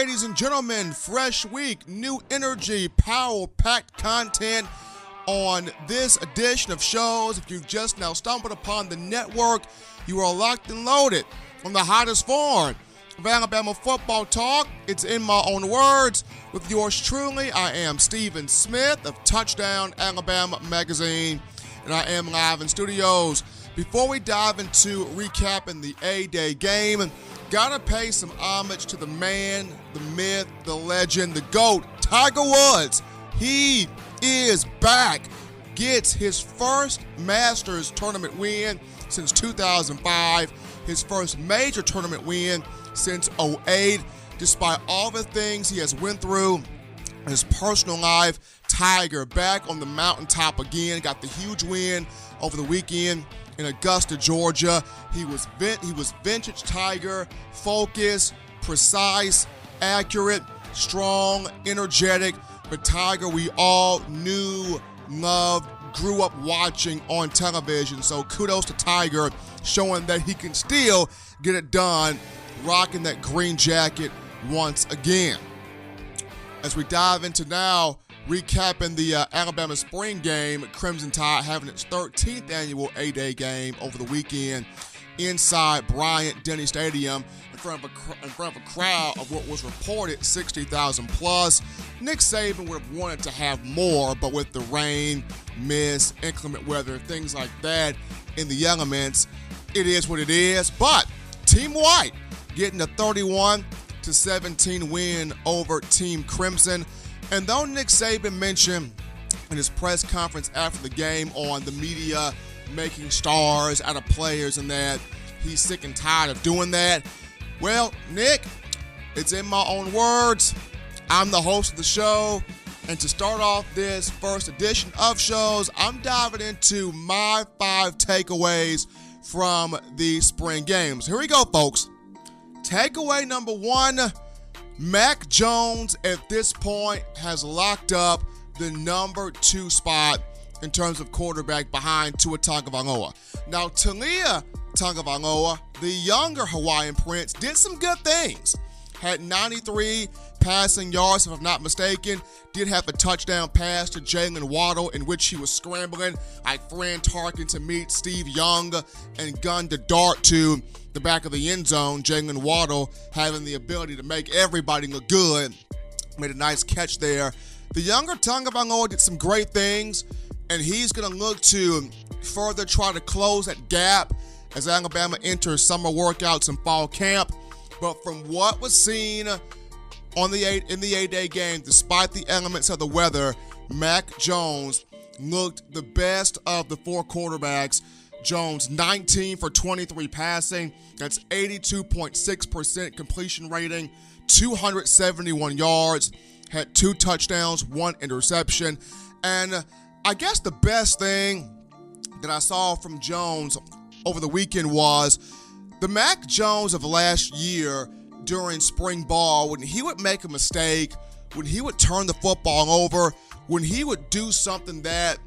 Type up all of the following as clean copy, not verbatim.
ladies and gentlemen. Fresh week, new energy, power-packed content on this edition of shows. If you've just now stumbled upon the network, you are locked and loaded on the hottest form of Alabama football talk. It's in my own words with yours truly. I am Stephen Smith of Touchdown Alabama Magazine, and I am live in studios. Before we dive into recapping the A-Day game, gotta pay some homage to the man, the myth, the legend, the GOAT, Tiger Woods. He is back. Gets his first Masters tournament win since 2005. His first major tournament win since 2008. Despite all the things he has went through in his personal life, Tiger back on the mountaintop again. Got the huge win over the weekend in Augusta, Georgia. He was vintage Tiger, focused, precise, accurate, strong, energetic. But Tiger we all knew, loved, grew up watching on television. So kudos to Tiger, showing that he can still get it done, rocking that green jacket once again. As we dive into now, recapping the Alabama spring game, Crimson Tide having its 13th annual A-Day game over the weekend inside Bryant-Denny Stadium in front of a crowd of what was reported 60,000 plus. Nick Saban would have wanted to have more, but with the rain, mist, inclement weather, things like that in the elements, it is what it is. But Team White getting a 31-17 win over Team Crimson. And though Nick Saban mentioned in his press conference after the game on the media making stars out of players and that he's sick and tired of doing that, well, Nick, it's in my own words. I'm the host of the show. And to start off this first edition of shows, I'm diving into my 5 takeaways from the spring games. Here we go, folks. Takeaway number 1. Mac Jones at this point has locked up the number 2 spot in terms of quarterback behind Tua Tagovailoa. Now, Talia Tagovailoa, the younger Hawaiian Prince, did some good things. Had 93 passing yards, if I'm not mistaken. Did have a touchdown pass to Jalen Waddle in which he was scrambling like Fran Tarkin to meet Steve Young and gunned the dart to the back of the end zone. Jalen Waddle having the ability to make everybody look good. Made a nice catch there. The younger Tagovailoa did some great things, and he's going to look to further try to close that gap as Alabama enters summer workouts and fall camp. But from what was seen in the A-Day game, despite the elements of the weather, Mac Jones looked the best of the 4 quarterbacks. Jones, 19 for 23 passing. That's 82.6% completion rating, 271 yards, had 2 touchdowns, 1 interception. And I guess the best thing that I saw from Jones over the weekend was the Mac Jones of last year during spring ball, when he would make a mistake, when he would turn the football over, when he would do something that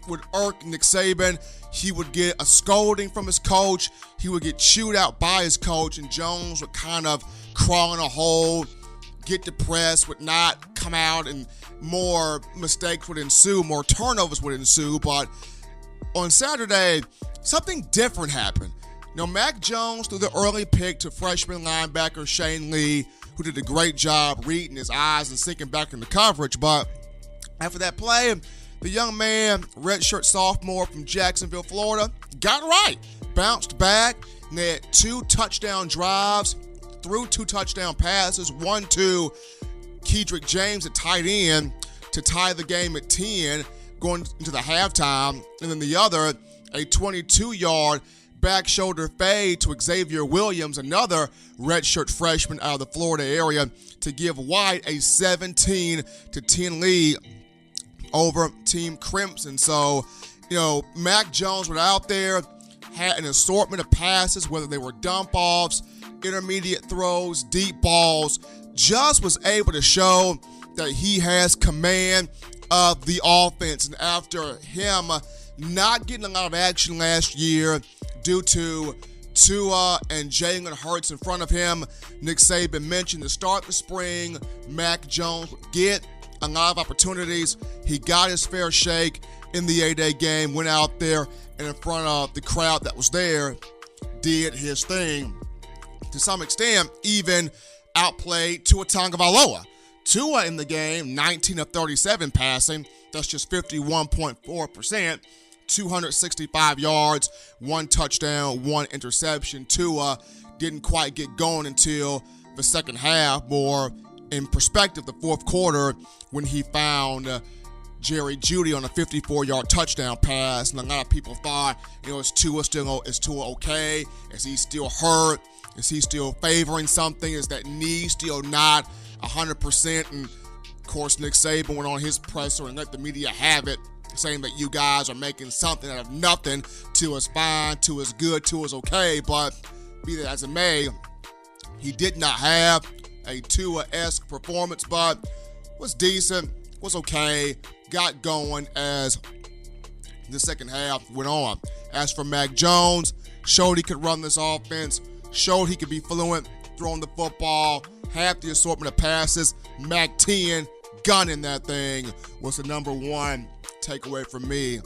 would irk Nick Saban, he would get a scolding from his coach, he would get chewed out by his coach, and Jones would kind of crawl in a hole, get depressed, would not come out, and more mistakes would ensue, more turnovers would ensue. But on Saturday, something different happened. Now, Mac Jones threw the early pick to freshman linebacker Shane Lee, who did a great job reading his eyes and sinking back into coverage. But after that play, the young man, redshirt sophomore from Jacksonville, Florida, got it right. Bounced back and had 2 touchdown drives, threw 2 touchdown passes, one to Cedric James at tight end to tie the game at 10 going into the halftime. And then the other, a 22-yard back shoulder fade to Xavier Williams, another redshirt freshman out of the Florida area, to give White a 17-10 lead over Team Crimson. So, Mac Jones was out there, had an assortment of passes, whether they were dump offs, intermediate throws, deep balls, just was able to show that he has command of the offense. And after him not getting a lot of action last year due to Tua and Jalen Hurts in front of him. Nick Saban mentioned to start the spring, Mac Jones would get a lot of opportunities. He got his fair shake in the A-Day game, went out there and in front of the crowd that was there, did his thing. To some extent, even outplayed Tua Tagovailoa. Tua in the game, 19 of 37 passing. That's just 51.4%. 265 yards, 1 touchdown, 1 interception. Tua didn't quite get going until the second half, more in perspective, the fourth quarter, when he found Jerry Jeudy on a 54-yard touchdown pass. And a lot of people thought, is Tua okay? Is he still hurt? Is he still favoring something? Is that knee still not 100%? And, of course, Nick Saban went on his presser and let the media have it, saying that you guys are making something out of nothing. Tua's fine, Tua's good, Tua's okay. But be that as it may, he did not have a Tua-esque performance, but was decent, was okay, got going as the second half went on. As for Mac Jones, showed he could run this offense, showed he could be fluent throwing the football, half the assortment of passes. Mac 10, gunning that thing, was the number one takeaway from me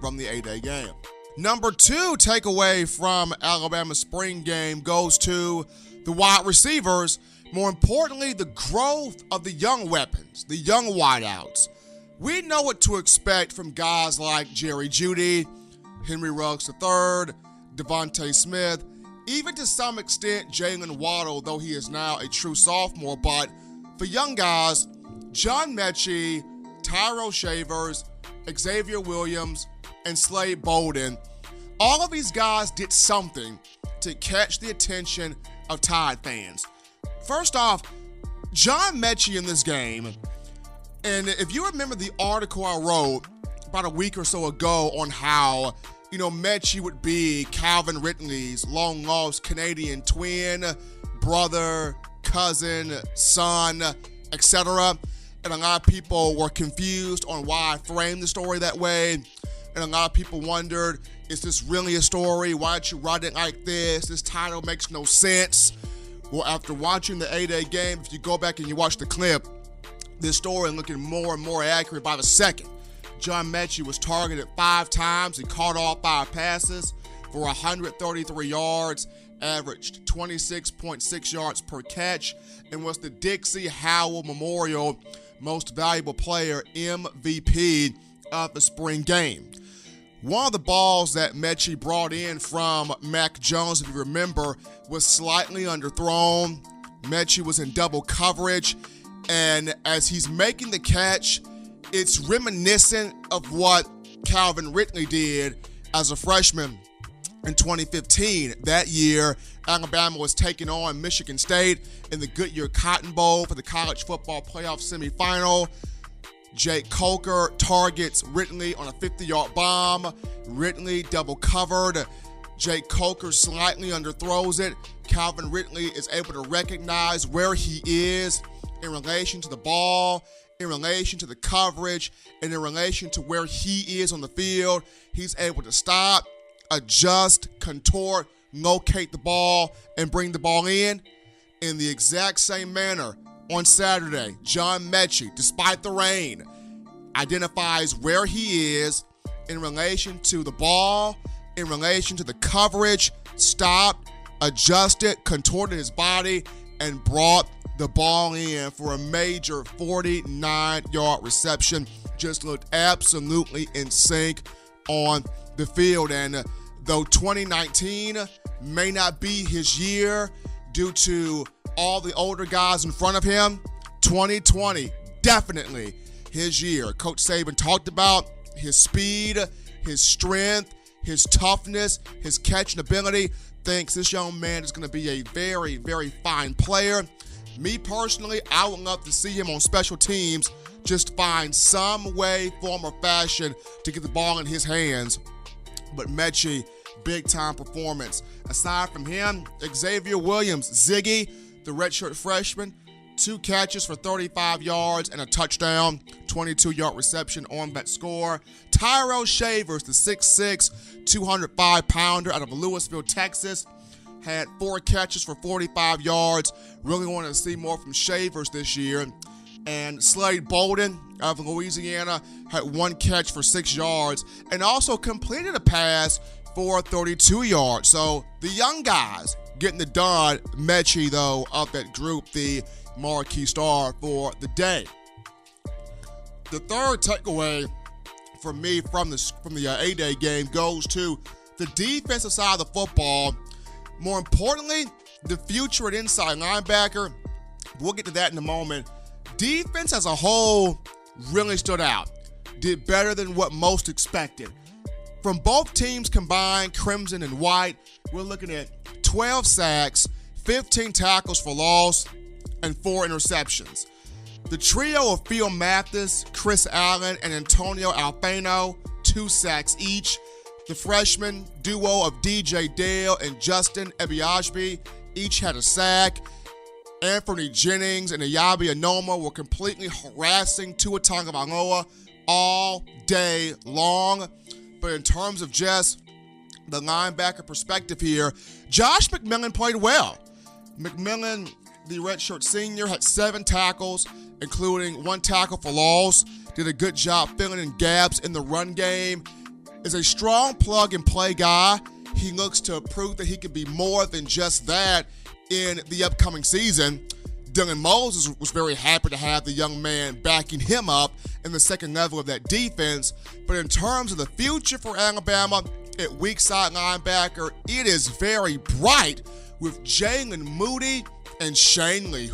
from the A-Day game. Number 2 takeaway from Alabama's spring game goes to the wide receivers. More importantly, the growth of the young weapons, the young wideouts. We know what to expect from guys like Jerry Jeudy, Henry Ruggs III, Devontae Smith, even to some extent Jalen Waddle, though he is now a true sophomore. But for young guys, John Mechie, Tyrell Shavers, Xavier Williams, and Slade Bolden, all of these guys did something to catch the attention of Tide fans. First off, John Mechie in this game, and if you remember the article I wrote about a week or so ago on how, Mechie would be Calvin Ridley's long-lost Canadian twin, brother, cousin, son, etc., and a lot of people were confused on why I framed the story that way. And a lot of people wondered, is this really a story? Why don't you write it like this? This title makes no sense. Well, after watching the A-Day game, if you go back and you watch the clip, this story is looking more and more accurate by the second. John Mechie was targeted 5 times. He caught all 5 passes for 133 yards, averaged 26.6 yards per catch, and was the Dixie Howell Memorial Most Valuable Player MVP of the spring game. One of the balls that Mechie brought in from Mac Jones, if you remember, was slightly underthrown. Mechie was in double coverage, and as he's making the catch, it's reminiscent of what Calvin Ridley did as a freshman in 2015. That year, Alabama was taking on Michigan State in the Goodyear Cotton Bowl for the college football playoff semifinal. Jake Coker targets Ridley on a 50-yard bomb. Ridley double covered. Jake Coker slightly underthrows it. Calvin Ridley is able to recognize where he is in relation to the ball, in relation to the coverage, and in relation to where he is on the field. He's able to stop, adjust, contort, locate the ball, and bring the ball in the exact same manner. On Saturday, John Mechie, despite the rain, identifies where he is in relation to the ball, in relation to the coverage, stopped, adjusted, contorted his body, and brought the ball in for a major 49-yard reception. Just looked absolutely in sync on the field. And though 2019 may not be his year due to all the older guys in front of him, 2020, definitely his year. Coach Saban talked about his speed, his strength, his toughness, his catching ability. Thinks this young man is going to be a very, very fine player. Me personally, I would love to see him on special teams, just find some way, form, or fashion to get the ball in his hands. But Mechie, big-time performance. Aside from him, Xavier Williams, Ziggy, the redshirt freshman, 2 catches for 35 yards and a touchdown, 22-yard reception on that score. Tyrell Shavers, the 6'6", 205-pounder out of Louisville, Texas, had 4 catches for 45 yards. Really wanted to see more from Shavers this year. And Slade Bolden out of Louisiana had 1 catch for 6 yards and also completed a pass for 32 yards. So the young guys getting it done. Mechie, though, of that group, the marquee star for the day. The third takeaway for me from the A-Day game goes to the defensive side of the football. More importantly, the future at inside linebacker. We'll get to that in a moment. Defense as a whole really stood out. Did better than what most expected. From both teams combined, Crimson and White, we're looking at 12 sacks, 15 tackles for loss, and 4 interceptions. The trio of Phil Mathis, Chris Allen, and Antonio Alfano, 2 sacks each. The freshman duo of DJ Dale and Justin Ebiashby each had a sack. Anthony Jennings and Ayabi Anoma were completely harassing Tua Tagovailoa all day long. But in terms of just the linebacker perspective here, Josh Mcmillan played well. Mcmillan, the redshirt senior, had 7 tackles, including 1 tackle for loss. Did a good job filling in gaps in the run game. Is a strong plug-and-play guy. He looks to prove that he can be more than just that in the upcoming season. Dylan Moses was very happy to have the young man backing him up in the second level of that defense. But in terms of the future for Alabama at weak side linebacker, it is very bright with Jalen Moody and Shane Lee.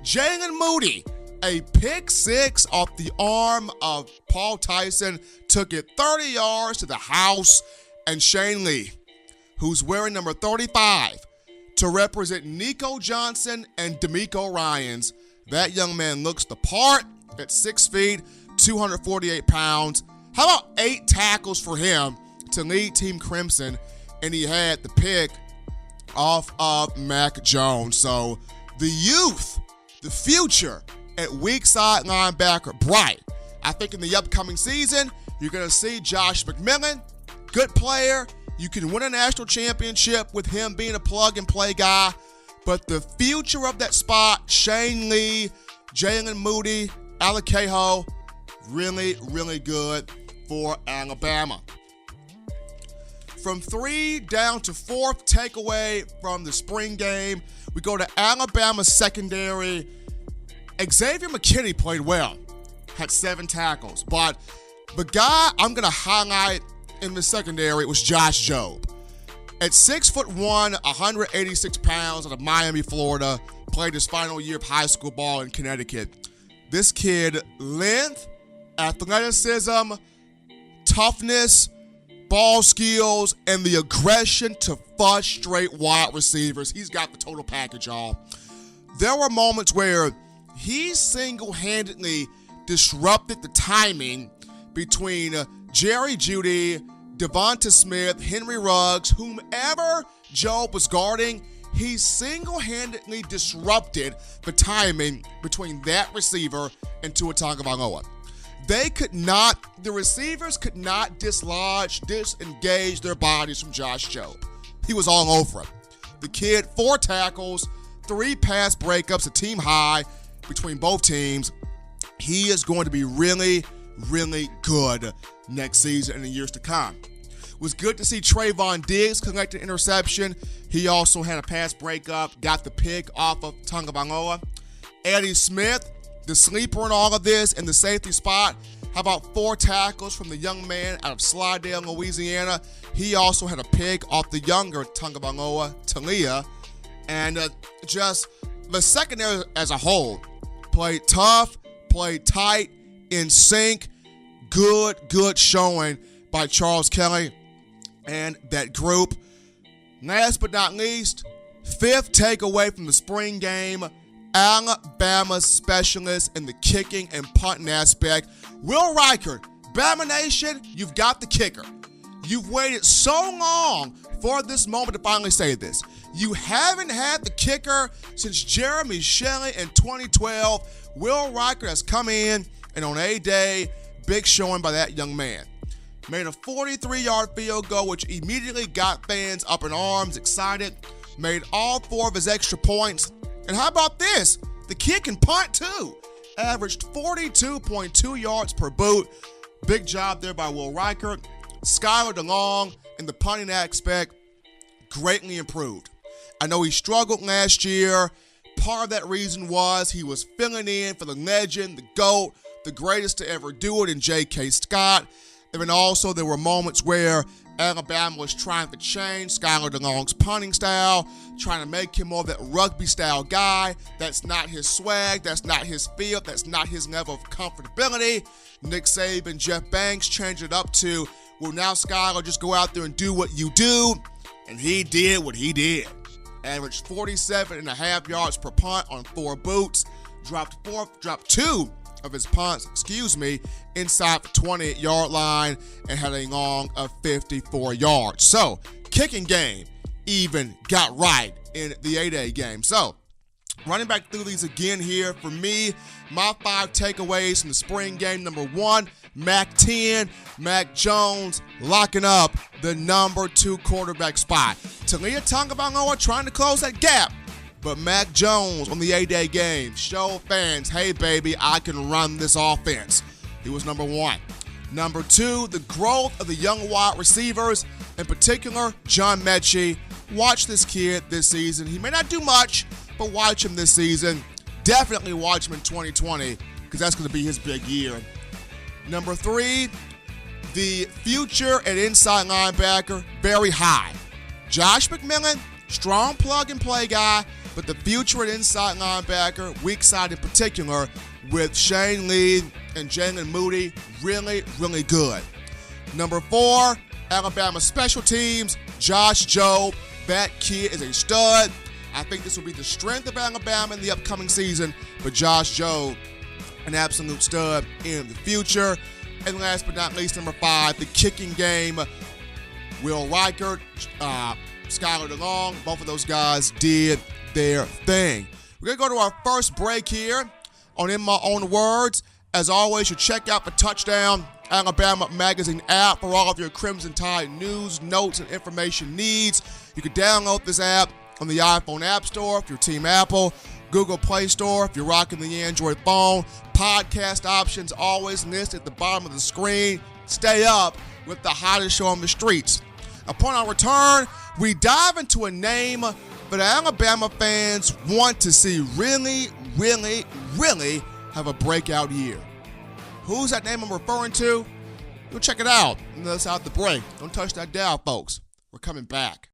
Jalen Moody, a pick 6 off the arm of Paul Tyson, took it 30 yards to the house. And Shane Lee, who's wearing number 35 to represent Nico Johnson and D'Amico Ryans. That young man looks the part at 6 feet, 248 pounds. How about 8 tackles for him to lead Team Crimson? And he had the pick off of Mac Jones. So the youth, the future at weak side linebacker, bright. I think in the upcoming season, you're going to see Josh Mcmillan, good player. You can win a national championship with him being a plug-and-play guy. But the future of that spot, Shane Lee, Jalen Moody, Alakeho, really, really good for Alabama. From 3 down to 4th takeaway from the spring game, we go to Alabama secondary. Xavier McKinney played well, had 7 tackles. But the guy I'm going to highlight in the secondary was Josh Jobe. At 6'1", 186 pounds, out of Miami, Florida, played his final year of high school ball in Connecticut. This kid, length, athleticism, toughness, ball skills, and the aggression to frustrate wide receivers. He's got the total package, y'all. There were moments where he single-handedly disrupted the timing between Jerry Jeudy, Devonta Smith, Henry Ruggs, whomever Jobe was guarding. He single-handedly disrupted the timing between that receiver and Tua Tagovailoa. The receivers could not disengage their bodies from Josh Jobe. He was all over him. The kid, 4 tackles, 3 pass breakups, a team high between both teams. He is going to be really, really good next season and the years to come. It was good to see Trayvon Diggs collect an interception. He also had a pass breakup, got the pick off of Tagovailoa. Eddie Smith, the sleeper in all of this, in the safety spot. How about 4 tackles from the young man out of Slidell, Louisiana? He also had a pick off the younger Tagovailoa, Talia. And just the secondary as a whole played tough, played tight, in sync. Good showing by Charles Kelly and that group. Last but not least, 5th takeaway from the spring game, Alabama's specialist in the kicking and punting aspect. Will Reichert, Bama Nation, you've got the kicker. You've waited so long for this moment to finally say this. You haven't had the kicker since Jeremy Shelley in 2012. Will Riker has come in, and on A-Day, big showing by that young man. Made a 43-yard field goal, which immediately got fans up in arms, excited. Made all 4 of his extra points. And how about this? The kid can punt too. Averaged 42.2 yards per boot. Big job there by Will Riker. Skylar DeLong in the punting aspect greatly improved. I know he struggled last year. Part of that reason was he was filling in for the legend, the GOAT, the greatest to ever do it in J.K. Scott. And then also there were moments where Alabama was trying to change Skylar DeLong's punting style, trying to make him more of that rugby-style guy. That's not his swag. That's not his feel. That's not his level of comfortability. Nick Saban, Jeff Banks changed it up to, well, now Skylar, just go out there and do what you do. And he did what he did. Averaged 47.5 yards per punt on 4 boots. Dropped 2 of his punts, inside the 28-yard line and had a long of 54 yards. So, kicking game even got right in the A-Day game. So, running back through these again here, for me, my 5 takeaways from the spring game. Number 1, Mac 10, Mac Jones locking up the number 2 quarterback spot. Talia Tagovailoa trying to close that gap. But Mac Jones on the A-Day game showed fans, hey, baby, I can run this offense. He was number 1. Number 2, the growth of the young wide receivers, in particular, John Mechie. Watch this kid this season. He may not do much, but watch him this season. Definitely watch him in 2020 because that's going to be his big year. Number 3, the future at inside linebacker, very high. Josh Mcmillan, strong plug-and-play guy, but the future at inside linebacker, weak side in particular, with Shane Lee and Jalen Moody, really, really good. Number 4, Alabama special teams, Josh Jobe. That kid is a stud. I think this will be the strength of Alabama in the upcoming season, but Josh Jobe, an absolute stud in the future. And last but not least, number 5, the kicking game. Will Riker, Skylar DeLong, both of those guys did their thing. We're going to go to our first break here on In My Own Words. As always, you check out the Touchdown Alabama Magazine app for all of your Crimson Tide news, notes, and information needs. You can download this app on the iPhone App Store if you're Team Apple, Google Play Store if you're rocking the Android phone. Podcast options always listed at the bottom of the screen. Stay up with the hottest show on the streets. Upon our return, we dive into a name that Alabama fans want to see really, really, really have a breakout year. Who's that name I'm referring to? Go check it out. And that's out the break. Don't touch that dial, folks. We're coming back.